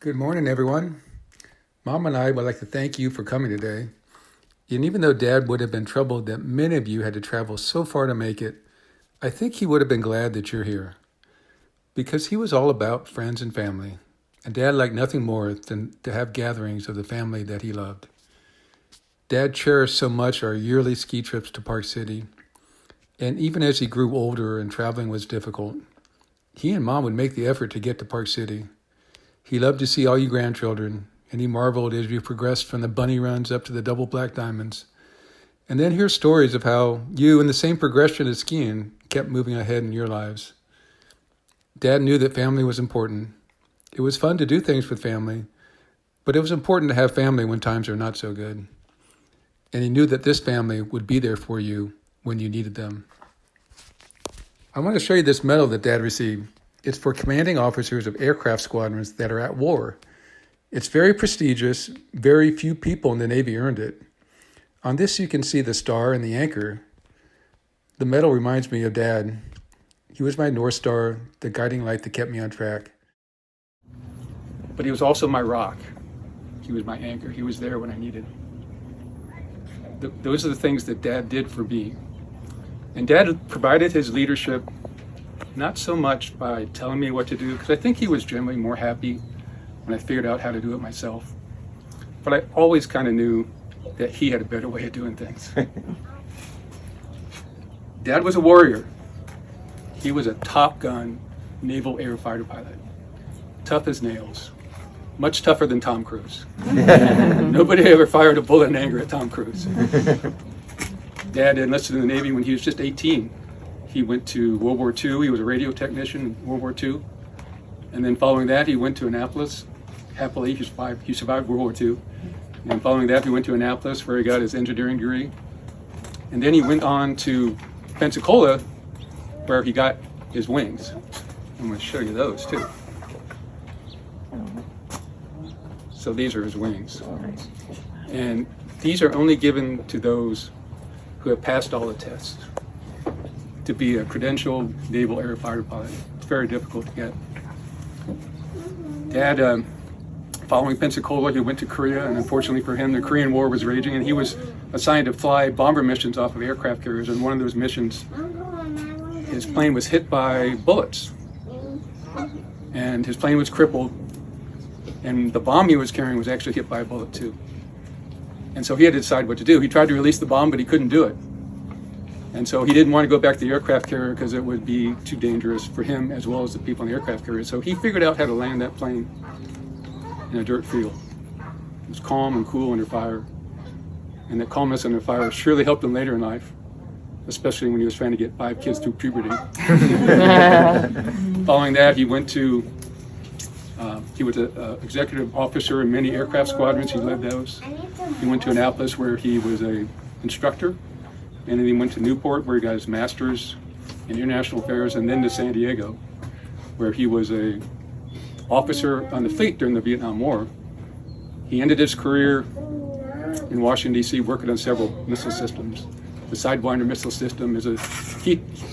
Good morning, everyone. Mom and I would like to thank you for coming today. And even though Dad would have been troubled that many of you had to travel so far to make it, I think he would have been glad that you're here. Because he was all about friends and family. And Dad liked nothing more than to have gatherings of the family that he loved. Dad cherished so much our yearly ski trips to Park City. And even as he grew older and traveling was difficult, he and Mom would make the effort to get to Park City. He loved to see all you grandchildren, and he marveled as you progressed from the bunny runs up to the double black diamonds. And then hear stories of how you, in the same progression as skiing, kept moving ahead in your lives. Dad knew that family was important. It was fun to do things with family, but it was important to have family when times are not so good. And he knew that this family would be there for you when you needed them. I want to show you this medal that Dad received. It's for commanding officers of aircraft squadrons that are at war. It's very prestigious. Very few people in the Navy earned it. On this, you can see the star and the anchor. The medal reminds me of Dad. He was my North Star, the guiding light that kept me on track. But he was also my rock. He was my anchor. He was there when I needed him. Those are the things that Dad did for me. And Dad provided his leadership not so much by telling me what to do, because I think he was generally more happy when I figured out how to do it myself. But I always kind of knew that he had a better way of doing things. Dad was a warrior. He was a Top Gun naval air fighter pilot. Tough as nails. Much tougher than Tom Cruise. Nobody ever fired a bullet in anger at Tom Cruise. Dad enlisted in the Navy when he was just 18. He went to World War II. He was a radio technician in World War II. And then following that, he went to Annapolis. Happily, he survived World War II. And following that, he went to Annapolis, where he got his engineering degree. And then he went on to Pensacola, where he got his wings. I'm going to show you those, too. So these are his wings. And these are only given to those who have passed all the tests to be a credentialed naval air fighter pilot. It's very difficult to get. Dad, following Pensacola, he went to Korea, and unfortunately for him, the Korean War was raging, and he was assigned to fly bomber missions off of aircraft carriers. And one of those missions, his plane was hit by bullets, and his plane was crippled, and the bomb he was carrying was actually hit by a bullet too. And so he had to decide what to do. He tried to release the bomb, but he couldn't do it. And so he didn't want to go back to the aircraft carrier because it would be too dangerous for him as well as the people in the aircraft carrier. So he figured out how to land that plane in a dirt field. It was calm and cool under fire. And that calmness under fire surely helped him later in life, especially when he was trying to get 5 kids through puberty. Following that, he went to, he was an executive officer in many aircraft squadrons. He led those. He went to Annapolis, where he was an instructor. And then he went to Newport, where he got his master's in international affairs, and then to San Diego, where he was an officer on the fleet during the Vietnam War. He ended his career in Washington, D.C., working on several missile systems. The Sidewinder missile system is a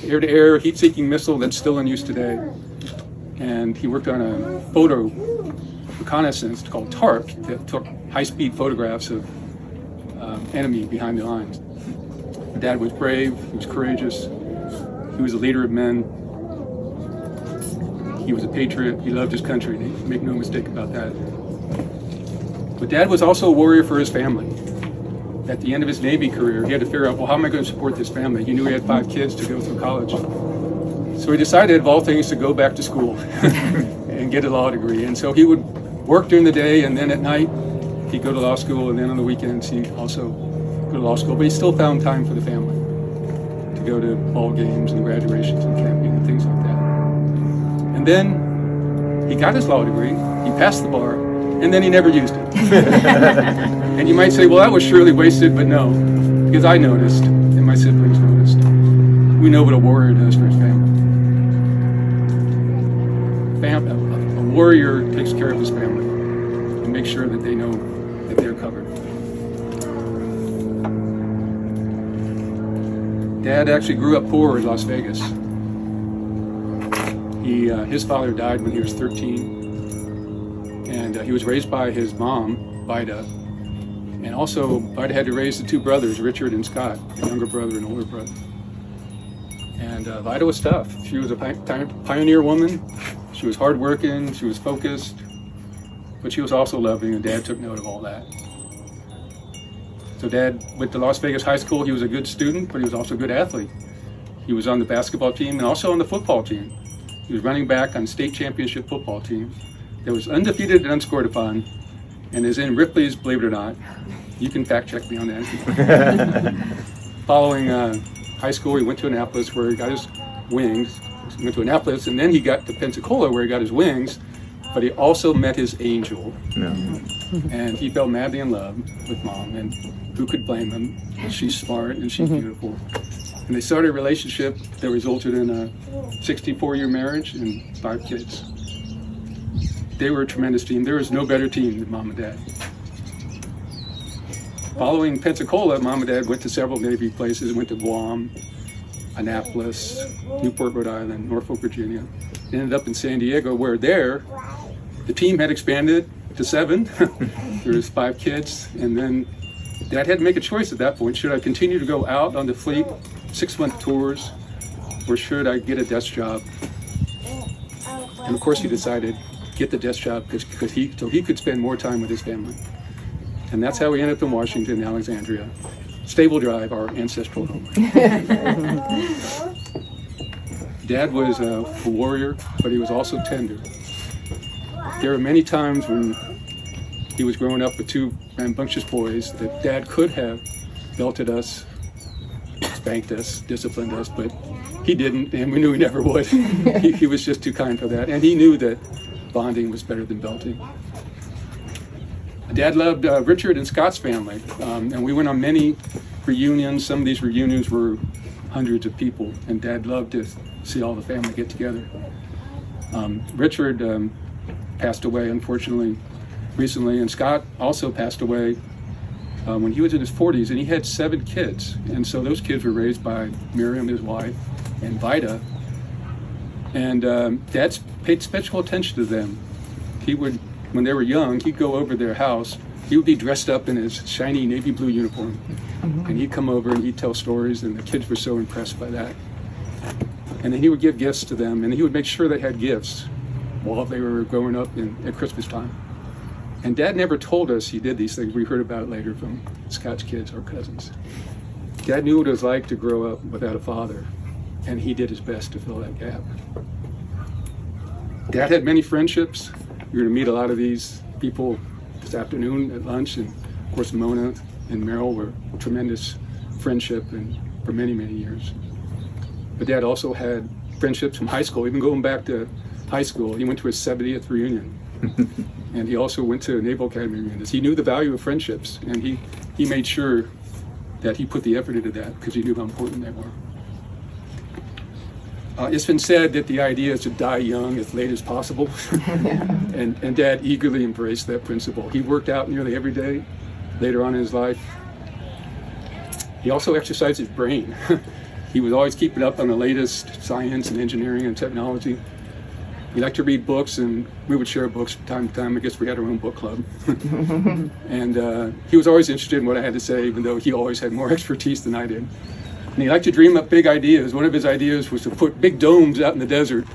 air-to-air, heat-seeking missile that's still in use today. And he worked on a photo reconnaissance called TARP that took high-speed photographs of enemy behind the lines. Dad was brave, he was courageous, he was a leader of men, he was a patriot, he loved his country, make no mistake about that. But Dad was also a warrior for his family. At the end of his Navy career, he had to figure out, well, how am I going to support this family? He knew he had 5 kids to go through college. So he decided, of all things, to go back to school and get a law degree. And so he would work during the day, and then at night, he'd go to law school, and then on the weekends, he'd also go to law school, but he still found time for the family to go to ball games and graduations and camping and things like that. And then he got his law degree, he passed the bar, and then he never used it. And you might say, well, that was surely wasted, but no, because I noticed, and my siblings noticed. We know what a warrior does for his family. A warrior takes care of his family and makes sure that they know that they're covered. Dad actually grew up poor in Las Vegas. His father died when he was 13. And he was raised by his mom, Vida. And also, Vida had to raise the two brothers, Richard and Scott, a younger brother and older brother. And Vida was tough. She was a pioneer woman. She was hardworking. She was focused. But she was also loving, and Dad took note of all that. So Dad went to Las Vegas High School. He was a good student, but he was also a good athlete. He was on the basketball team and also on the football team. He was running back on the state championship football team that was undefeated and unscored upon, and is in Ripley's, believe it or not. You can fact check me on that. Following high school, he went to Annapolis where he got his wings. He went to Annapolis, and then he got to Pensacola where he got his wings, but he also met his angel. Yeah. And he fell madly in love with Mom, and who could blame him? She's smart and she's beautiful. And they started a relationship that resulted in a 64-year marriage and 5 kids. They were a tremendous team. There was no better team than Mom and Dad. Following Pensacola, Mom and Dad went to several Navy places, went to Guam, Annapolis, Newport, Rhode Island, Norfolk, Virginia. Ended up in San Diego, where there, the team had expanded to 7. There was 5 kids, and then Dad had to make a choice at that point. Should I continue to go out on the fleet 6-month tours, or should I get a desk job? And of course he decided get the desk job so he could spend more time with his family. And that's how we ended up in Washington, Alexandria. Stable Drive, our ancestral home. Dad was a warrior, but he was also tender. There were many times when he was growing up with 2 rambunctious boys that Dad could have belted us, spanked us, disciplined us, but he didn't, and we knew he never would. He was just too kind for that, and he knew that bonding was better than belting. Dad loved Richard and Scott's family, and we went on many reunions. Some of these reunions were hundreds of people, and Dad loved to see all the family get together. Richard passed away, unfortunately, recently, and Scott also passed away when he was in his 40s, and he had 7 kids. And so those kids were raised by Miriam, his wife, and Vida. And Dad paid special attention to them. He would, when they were young, he'd go over their house. He would be dressed up in his shiny navy blue uniform. And he'd come over and he'd tell stories, and the kids were so impressed by that. And then he would give gifts to them, and he would make sure they had gifts while they were growing up at Christmas time. And Dad never told us he did these things. We heard about it later from Scott's kids, our cousins. Dad knew what it was like to grow up without a father, and he did his best to fill that gap. Dad had many friendships. You're going to meet a lot of these people this afternoon at lunch, and of course Mona and Meryl were a tremendous friendship and for many, many years. But Dad also had friendships from high school, even going back to high school. He went to his 70th reunion. And he also went to Naval Academy reunions. He knew the value of friendships, and he made sure that he put the effort into that because he knew how important they were. It's been said that the idea is to die young as late as possible, and Dad eagerly embraced that principle. He worked out nearly every day later on in his life. He also exercised his brain. He was always keeping up on the latest science and engineering and technology. He liked to read books, and we would share books from time to time. I guess we had our own book club. And he was always interested in what I had to say, even though he always had more expertise than I did. And he liked to dream up big ideas. One of his ideas was to put big domes out in the desert,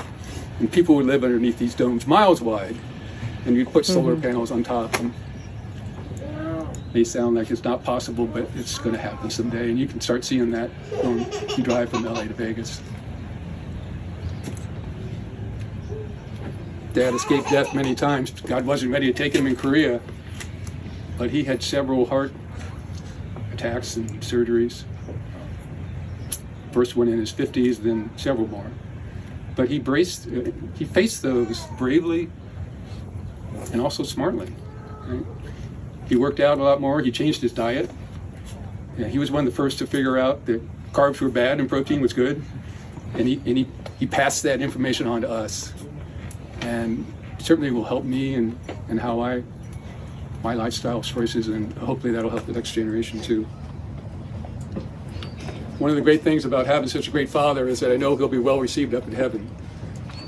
and people would live underneath these domes, miles wide, and you'd put solar panels on top. And they sound like it's not possible, but it's going to happen someday, and you can start seeing that when you drive from LA to Vegas. Dad escaped death many times. God wasn't ready to take him in Korea, but he had several heart attacks and surgeries. First one in his 50s, then several more. But he faced those bravely and also smartly. Right? He worked out a lot more. He changed his diet. Yeah, he was one of the first to figure out that carbs were bad and protein was good. And he passed that information on to us. And certainly will help me and how my lifestyle choices, and hopefully that'll help the next generation too. One of the great things about having such a great father is that I know he'll be well received up in heaven.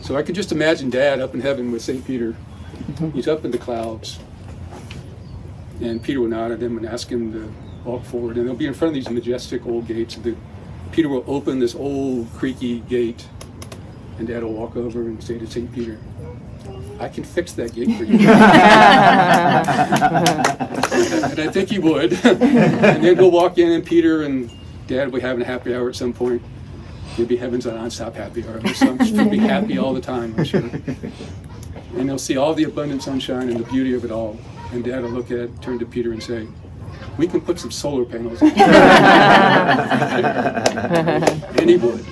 So I can just imagine Dad up in heaven with St. Peter, He's up in the clouds. And Peter will nod at him and ask him to walk forward. And they'll be in front of these majestic old gates. Peter will open this old creaky gate, and Dad will walk over and say to St. Peter, I can fix that gate for you. And I think he would. And then go walk in, and Peter and Dad will be having a happy hour at some point. It'll be heaven's non-stop happy hour. They'll be happy all the time, I'm sure. And they'll see all the abundant sunshine and the beauty of it all. And Dad will look at it, turn to Peter and say, we can put some solar panels in. And he would.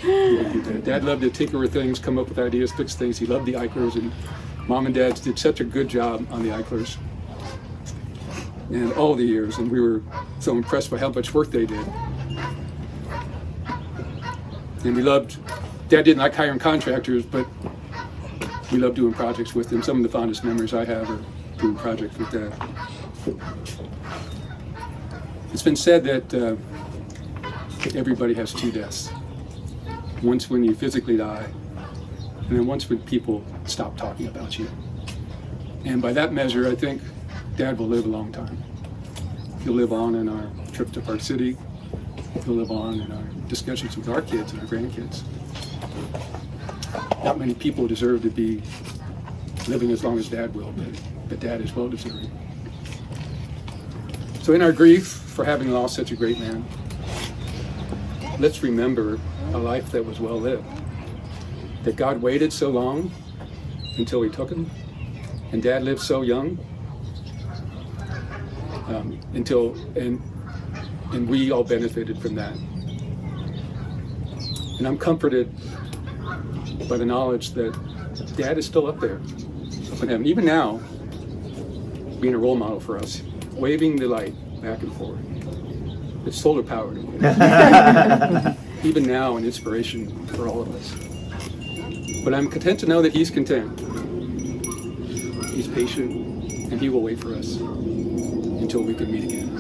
Dad loved to tinker with things, come up with ideas, fix things. He loved the Eichlers, and Mom and Dad did such a good job on the Eichlers. And all the years, and we were so impressed by how much work they did. And we loved, Dad didn't like hiring contractors, but we loved doing projects with them. Some of the fondest memories I have are doing projects with Dad. It's been said that everybody has two deaths. Once when you physically die, and then once when people stop talking about you. And by that measure, I think Dad will live a long time. He'll live on in our trip to Park City. He'll live on in our discussions with our kids and our grandkids. Not many people deserve to be living as long as Dad will, but Dad is well deserving. So in our grief for having lost such a great man, let's remember a life that was well lived. That God waited so long until he took him, and Dad lived so young and we all benefited from that. And I'm comforted by the knowledge that Dad is still up there, up in heaven, even now, being a role model for us, waving the light back and forth. It's solar powered. Even now, an inspiration for all of us. But I'm content to know that he's content. He's patient, and he will wait for us until we can meet again.